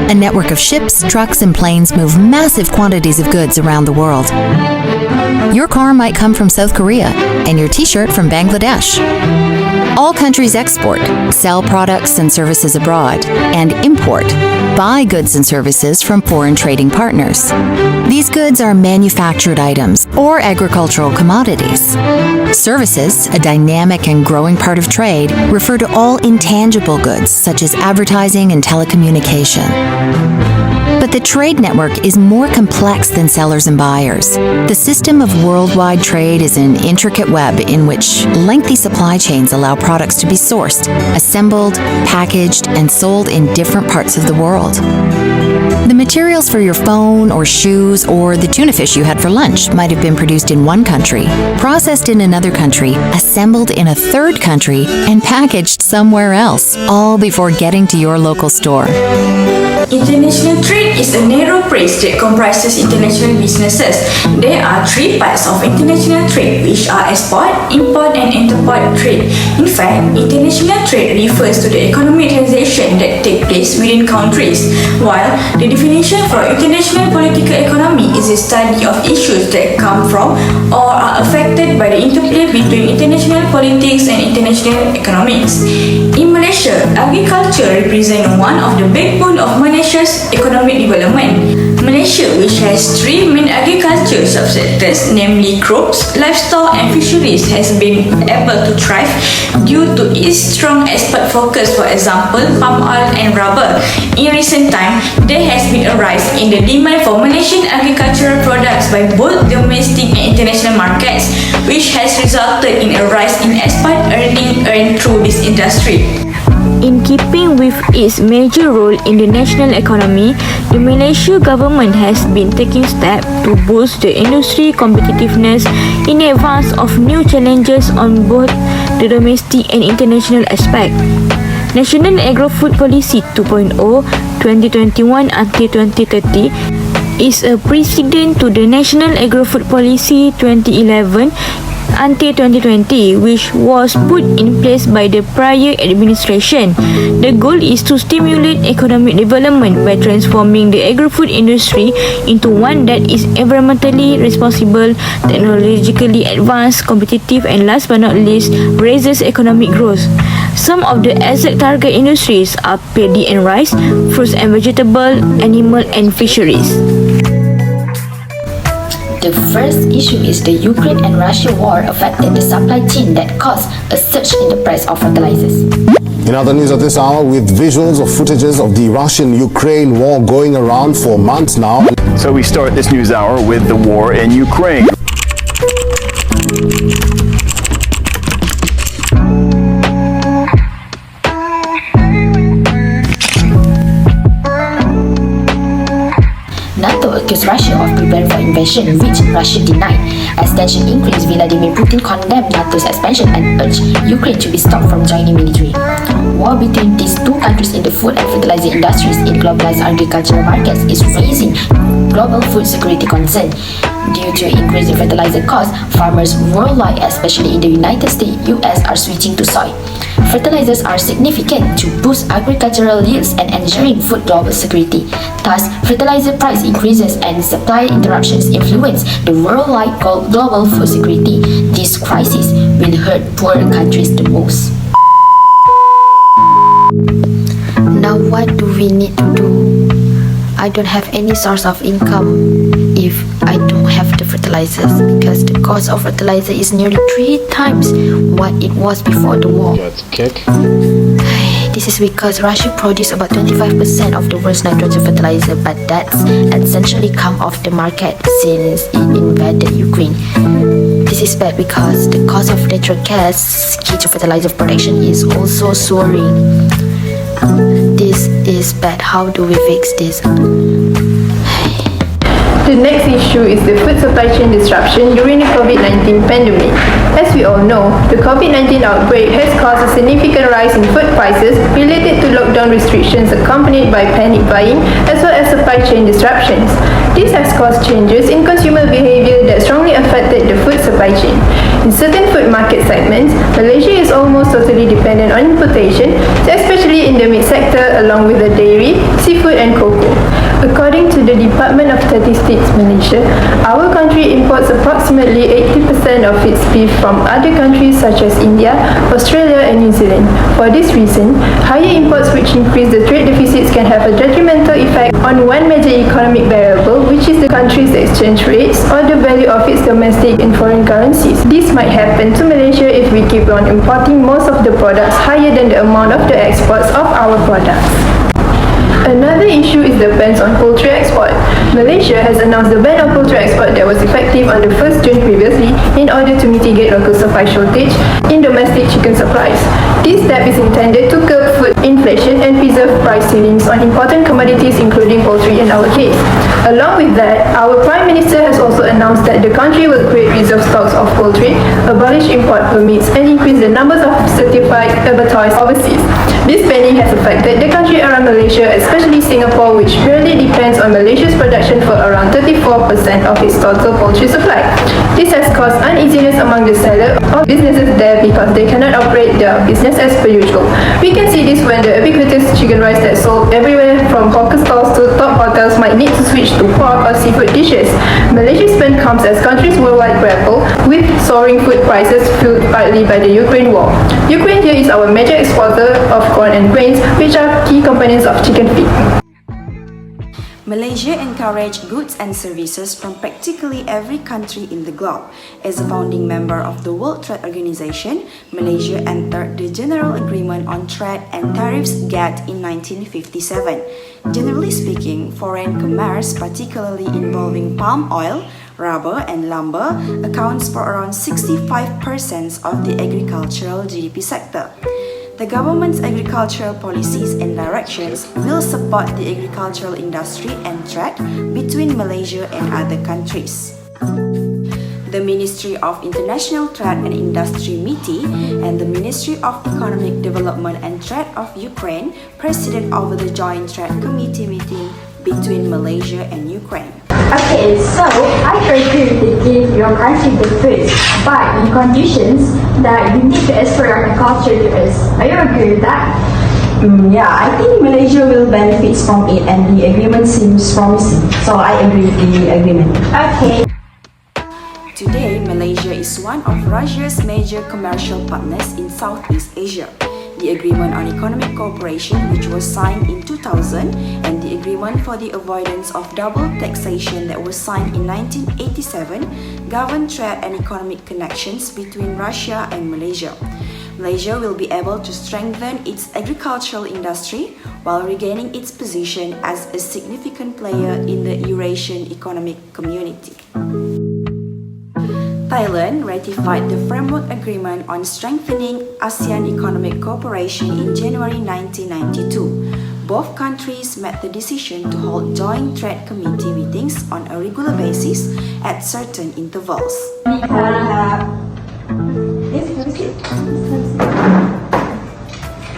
A network of ships, trucks, and planes move massive quantities of goods around the world. Your car might come from South Korea, and your t-shirt from Bangladesh. All countries export, sell products and services abroad, and import, buy goods and services from foreign trading partners. These goods are manufactured items or agricultural commodities. Services, a dynamic and growing part of trade, refer to all intangible goods such as advertising and telecommunication. But the trade network is more complex than sellers and buyers. The system of worldwide trade is an intricate web in which lengthy supply chains allow products to be sourced, assembled, packaged, and sold in different parts of the world. The materials for your phone or shoes or the tuna fish you had for lunch might have been produced in one country, processed in another country, assembled in a third country, and packaged somewhere else, all before getting to your local store. International trade is a narrow phrase that comprises international businesses. There are three parts of international trade, which are export, import, and interport trade. In fact, international trade refers to the economic transaction that take place within countries, while the definition for international political economy is the study of issues that come from or are affected by the interplay between international politics and international economics. In Malaysia, agriculture represents one of the backbone of Malaysia's economic development. Malaysia, which has three main agriculture subsectors, namely crops, livestock, and fisheries, has been able to thrive due to its strong export focus, for example, palm oil and rubber. In recent time, there has been a rise in the demand for Malaysian agricultural products by both domestic and international markets, which has resulted in a rise in export earnings earned through this industry. In keeping with its major role in the national economy, the Malaysia government has been taking steps to boost the industry competitiveness in advance of new challenges on both the domestic and international aspect. National Agro-Food Policy 2.0 2021 until 2030 is a precedent to the National Agro-Food Policy 2011 until 2020, which was put in place by the prior administration. The goal is to stimulate economic development by transforming the agri-food industry into one that is environmentally responsible, technologically advanced, competitive, and last but not least, raises economic growth. Some of the exact target industries are paddy and rice, fruits and vegetables, animal and fisheries. The first issue is the Ukraine and Russia war affected the supply chain that caused a surge in the price of fertilizers. In other news at this hour, with visuals of footages of the Russian-Ukraine war going around for months now. So we start this news hour with the war in Ukraine. Accused Russia of preparing for invasion, which Russia denied. As tension increased, Vladimir Putin condemned NATO's expansion and urged Ukraine to be stopped from joining military. War between these two countries in the food and fertilizer industries in globalized agricultural markets is raising global food security concern. Due to increasing fertilizer costs, farmers worldwide, especially in the United States, US, are switching to soy. Fertilizers are significant to boost agricultural yields and ensuring food global security. Thus, fertilizer price increases and supply interruptions influence the worldwide global food security. This crisis will hurt poor countries the most. Now, what do we need to do? I don't have any source of income if I don't have the fertilizers, because the cost of fertilizer is nearly 3 times what it was before the war. Let's kick. This is because Russia produces about 25% of the world's nitrogen fertilizer, but that's essentially come off the market since it invaded Ukraine. This is bad because the cost of natural gas, key to fertilizer production, is also soaring. This is bad. How do we fix this? The next issue is the food supply chain disruption during the COVID-19 pandemic. As we all know, the COVID-19 outbreak has caused a significant rise in food prices related to lockdown restrictions accompanied by panic buying as well as supply chain disruptions. This has caused changes in consumer behavior that strongly affected the food supply chain. In certain food food market segments, Malaysia is almost totally dependent on importation, especially in the meat sector along with the dairy, seafood and cocoa. According to the Department of Statistics Malaysia, our country imports approximately 80% of its beef from other countries such as India, Australia and New Zealand. For this reason, higher imports which increase the trade deficits can have a detrimental effect on one major economic variable, which is the country's exchange rates or the value of its domestic and foreign currencies. This might happen to Malaysia if we keep on importing most of the products higher than the amount of the exports of our products. Another issue is the ban on poultry export. Malaysia has announced the ban on poultry export that was effective on the 1st June previously in order to mitigate local supply shortage in domestic chicken supplies. This step is intended to curb food inflation and preserve price ceilings on important commodities including poultry in our case. Along with that, our Prime Minister has also announced that the country will create reserve stocks of poultry, abolish import permits and increase the numbers of certified abattoirs overseas. This banning has affected the country around Malaysia, especially Singapore, which really depends on Malaysia's production for around 34% of its total poultry supply. This has caused uneasiness among the seller or businesses there because they cannot operate their business as per usual. We can see this when the ubiquitous chicken rice that sold everywhere from hawker stalls to top hotels might need to switch to pork or seafood dishes. Malaysia's ban comes as countries worldwide grapple with soaring food prices fueled partly by the Ukraine war. Ukraine here is our major exporter of corn and grains, which are key components of chicken feed. Malaysia encouraged goods and services from practically every country in the globe. As a founding member of the World Trade Organization, Malaysia entered the General Agreement on Trade and Tariffs GATT in 1957. Generally speaking, foreign commerce, particularly involving palm oil, rubber and lumber, accounts for around 65% of the agricultural GDP sector. The government's agricultural policies and directions will support the agricultural industry and trade between Malaysia and other countries. The Ministry of International Trade and Industry MITI and the Ministry of Economic Development and Trade of Ukraine presided over the Joint Trade Committee meeting between Malaysia and Ukraine. Okay, so I agree to give your country the food, but in conditions that you need to export your agriculture to us. Are you agree with that? Yeah, I think Malaysia will benefit from it and the agreement seems promising. So I agree with the agreement. Okay. Today, Malaysia is one of Russia's major commercial partners in Southeast Asia. The Agreement on Economic Cooperation, which was signed in 2000, and the Agreement for the Avoidance of Double Taxation that was signed in 1987, govern trade and economic connections between Russia and Malaysia. Malaysia will be able to strengthen its agricultural industry while regaining its position as a significant player in the Eurasian Economic Community. Thailand ratified the Framework Agreement on Strengthening ASEAN Economic Cooperation in January 1992. Both countries made the decision to hold joint trade committee meetings on a regular basis at certain intervals.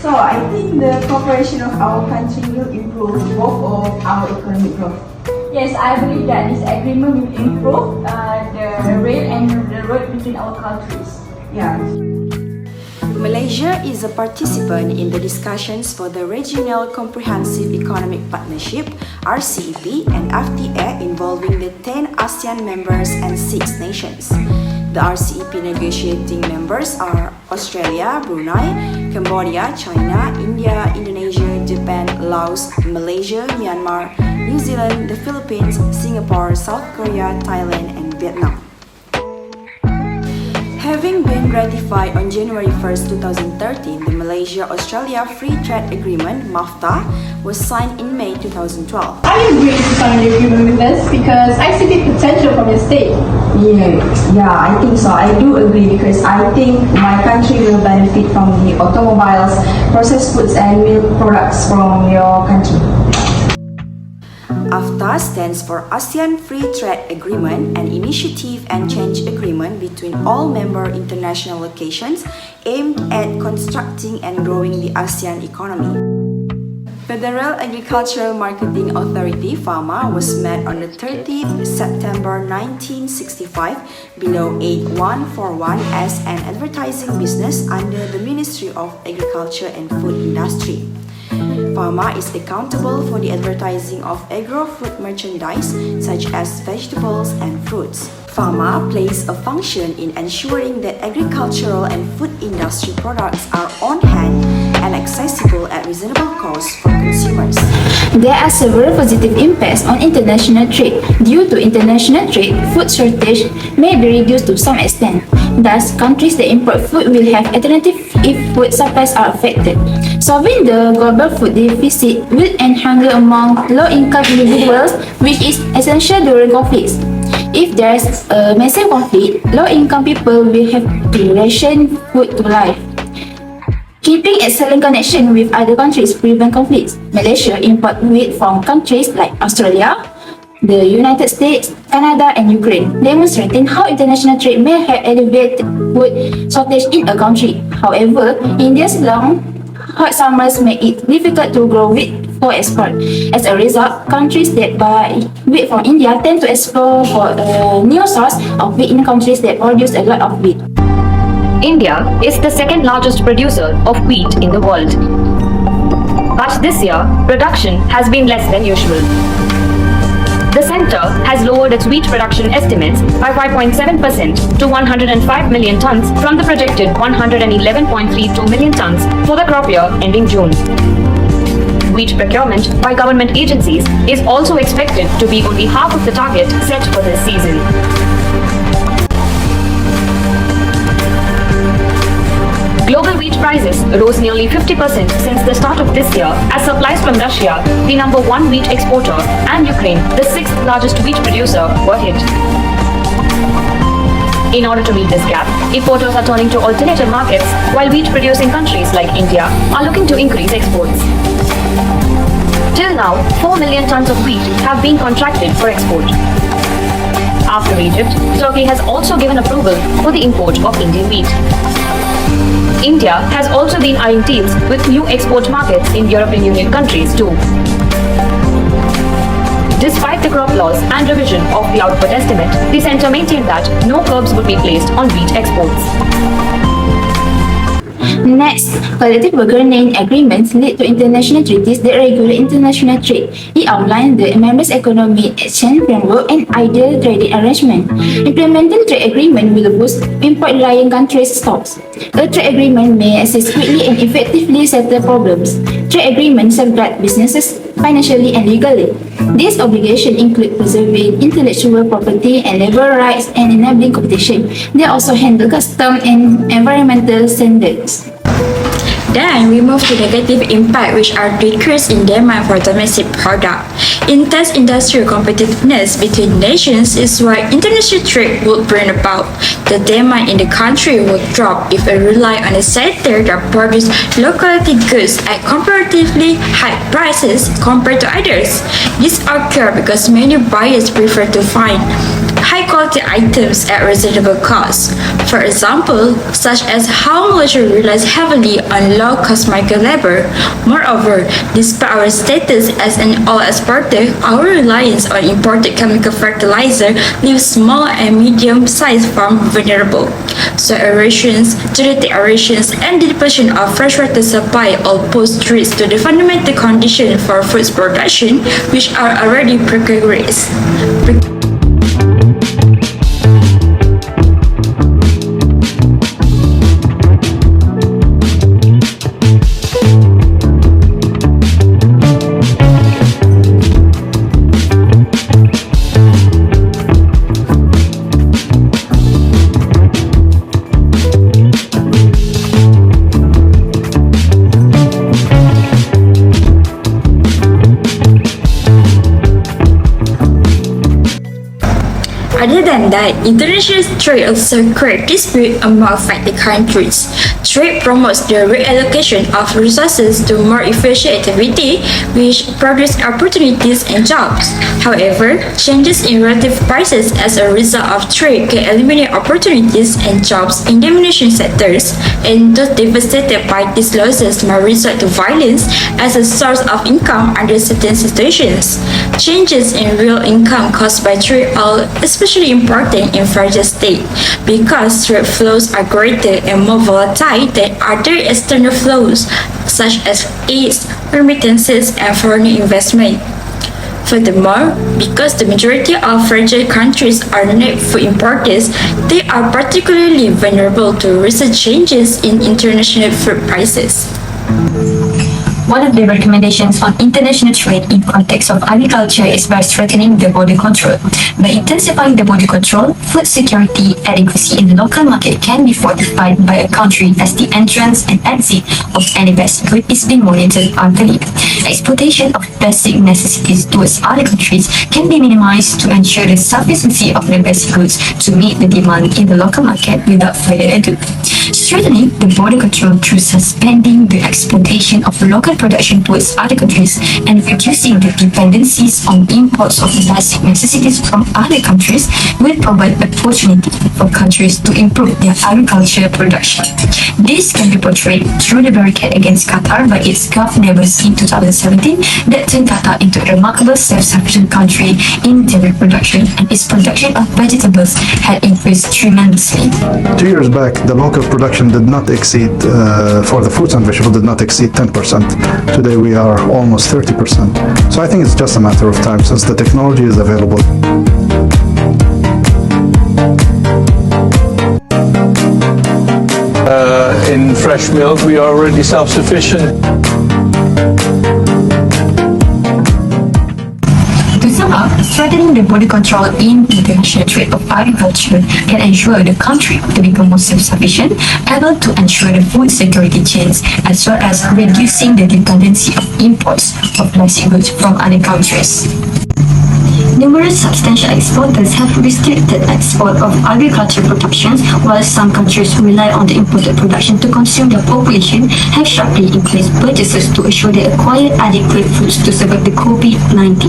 So I think the cooperation of our country will improve both of our economic growth. Yes, I believe that this agreement will improve the rail and the road between our countries. Yeah. Malaysia is a participant in the discussions for the Regional Comprehensive Economic Partnership (RCEP) and FTA involving the 10 ASEAN members and 6 nations. The RCEP negotiating members are Australia, Brunei, Cambodia, China, India, Indonesia, Japan, Laos, Malaysia, Myanmar, New Zealand, the Philippines, Singapore, South Korea, Thailand, and Vietnam. Having been ratified on January 1st, 2013, the Malaysia-Australia Free Trade Agreement (MAFTA) was signed in May 2012. I agree to sign the agreement with us because I see the potential from your state. Yeah, I think so. I do agree because I think my country will benefit from the automobiles, processed foods and milk products from your country. AFTA stands for ASEAN Free Trade Agreement, an initiative and change agreement between all member international locations aimed at constructing and growing the ASEAN economy. Federal Agricultural Marketing Authority (FAMA) was met on the 30th September 1965 below 8141 as an advertising business under the Ministry of Agriculture and Food Industry. FAMA is accountable for the advertising of agro-food merchandise such as vegetables and fruits. FAMA plays a function in ensuring that agricultural and food industry products are on hand and accessible at reasonable cost for consumers. There are several positive impacts on international trade. Due to international trade, food shortage may be reduced to some extent. Thus, countries that import food will have alternatives if food supplies are affected. Solving the global food deficit will end hunger among low-income individuals, which is essential during conflicts. If there is a massive conflict, low-income people will have to ration food to live. Keeping excellent connection with other countries prevent conflicts. Malaysia import wheat from countries like Australia, the United States, Canada, and Ukraine, demonstrating how international trade may have alleviated food shortage in a country. However, India's long hot summers make it difficult to grow wheat for export. As a result, countries that buy wheat from India tend to explore for a new source of wheat in countries that produce a lot of wheat. India is the second largest producer of wheat in the world. But this year, production has been less than usual. The centre has lowered its wheat production estimates by 5.7% to 105 million tonnes from the projected 111.32 million tonnes for the crop year ending June. Wheat procurement by government agencies is also expected to be only half of the target set for this season. Global wheat prices rose nearly 50% since the start of this year as supplies from Russia, the number one wheat exporter, and Ukraine, the sixth largest wheat producer, were hit. In order to meet this gap, importers are turning to alternative markets, while wheat-producing countries like India are looking to increase exports. Till now, 4 million tons of wheat have been contracted for export. After Egypt, Turkey has also given approval for the import of Indian wheat. India has also been eyeing deals with new export markets in European Union countries too. Despite the crop loss and revision of the output estimate, the centre maintained that no curbs would be placed on wheat exports. Next, collective bargaining agreements lead to international treaties that regulate international trade. It outlines the members' economic exchange framework and ideal trading arrangement. Implementing trade agreement will boost import-reliant countries' stocks. A trade agreement may assist quickly and effectively settle problems. Trade agreements safeguard businesses financially and legally. These obligations include preserving intellectual property and labor rights and enabling competition. They also handle custom and environmental standards. Then we move to negative impact, which are decrease in demand for domestic product. Intense industrial competitiveness between nations is why international trade would bring about. The demand in the country would drop if it rely on a sector that produce low-quality goods at comparatively high prices compared to others. This occurs because many buyers prefer to find high-quality items at reasonable cost. For example, such as how Malaysia relies heavily on low-cost migrant labor. Moreover, despite our status as an oil exporter, our reliance on imported chemical fertilizer leaves small and medium-sized farms vulnerable. Soil erosions, genetic erosions, and the depletion of freshwater supply all pose threats to the fundamental conditions for food production, which are already precarious. that international trade also creates dispute among the countries. Trade promotes the reallocation of resources to more efficient activity, which produce opportunities and jobs. However, changes in relative prices as a result of trade can eliminate opportunities and jobs in domination sectors, and those devastated by these losses may resort to violence as a source of income under certain situations. Changes in real income caused by trade are especially important in fragile states because trade flows are greater and more volatile than other external flows such as aid, remittances, and foreign investment. Furthermore, because the majority of fragile countries are net food importers, they are particularly vulnerable to recent changes in international food prices. One of the recommendations on international trade in context of agriculture is by strengthening the border control. By intensifying the border control, food security adequacy in the local market can be fortified by a country as the entrance and exit of any basic good is being monitored annually. Exportation of basic necessities towards other countries can be minimized to ensure the sufficiency of the basic goods to meet the demand in the local market without further ado. Strengthening the border control through suspending the exportation of local production towards other countries and reducing the dependencies on imports of basic necessities from other countries will provide opportunity for countries to improve their agricultural production. This can be portrayed through the barricade against Qatar by its Gulf neighbors in 2017 that turned Qatar into a remarkable self-sufficient country in dairy production, and its production of vegetables had increased tremendously. 2 years back, the local production did not exceed, for the fruits and vegetables, did not exceed 10%. Today we are almost 30%. So I think it's just a matter of time since the technology is available. In fresh milk, we are already self-sufficient. To sum up, strengthening the border control in international trade of agriculture can ensure the country to become more self-sufficient, able to ensure the food security chains, as well as reducing the dependency of imports of basic goods from other countries. Numerous substantial exporters have restricted export of agricultural productions, while some countries rely on the imported production to consume their population have sharply increased purchases to ensure they acquire adequate foods to survive the COVID-19.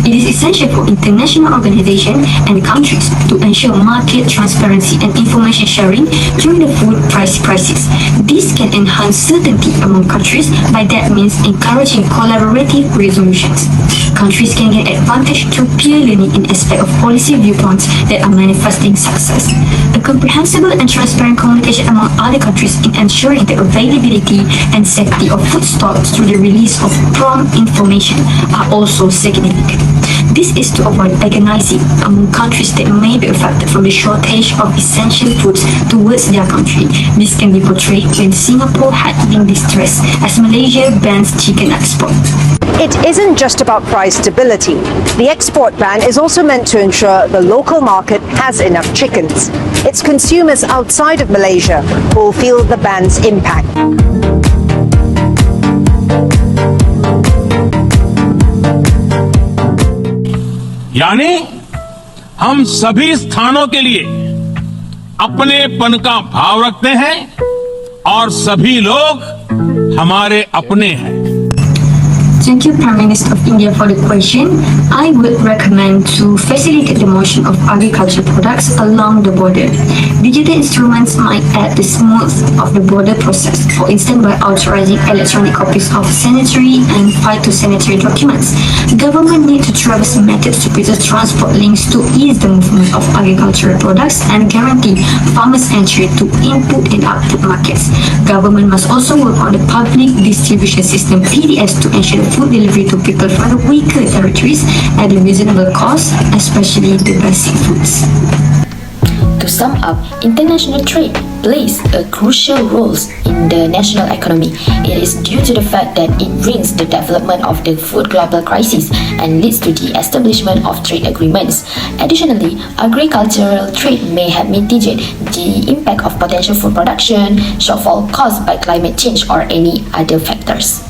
It is essential for international organizations and countries to ensure market transparency and information sharing during the food price crisis. This can enhance certainty among countries, by that means encouraging collaborative resolutions. Countries can gain advantage through peer learning in aspect of policy viewpoints that are manifesting success. A comprehensible and transparent communication among other countries in ensuring the availability and safety of food stocks through the release of prompt information are also significant. This is to avoid agonizing among countries that may be affected from the shortage of essential foods towards their country. This can be portrayed when Singapore had been distressed as Malaysia bans chicken export. It isn't just about price stability. The export ban is also meant to ensure the local market has enough chickens. It's consumers outside of Malaysia who will feel the ban's impact. यानी हम सभी स्थानों के लिए अपनेपन का भाव रखते हैं और सभी लोग हमारे अपने हैं. Thank you, Prime Minister of India, for the question. I would recommend to facilitate the motion of agricultural products along the border. Digital instruments might add the smooth of the border process, for instance by authorizing electronic copies of sanitary and phytosanitary documents. Government need to traverse methods to preserve transport links to ease the movement of agricultural products and guarantee farmers' entry to input and output markets. Government must also work on the public distribution system (PDS) to ensure food delivery to people from the weaker territories at a reasonable cost, especially the basic foods. To sum up, international trade plays a crucial role in the national economy. It is due to the fact that it brings the development of the food global crisis and leads to the establishment of trade agreements. Additionally, agricultural trade may help mitigate the impact of potential food production shortfall caused by climate change or any other factors.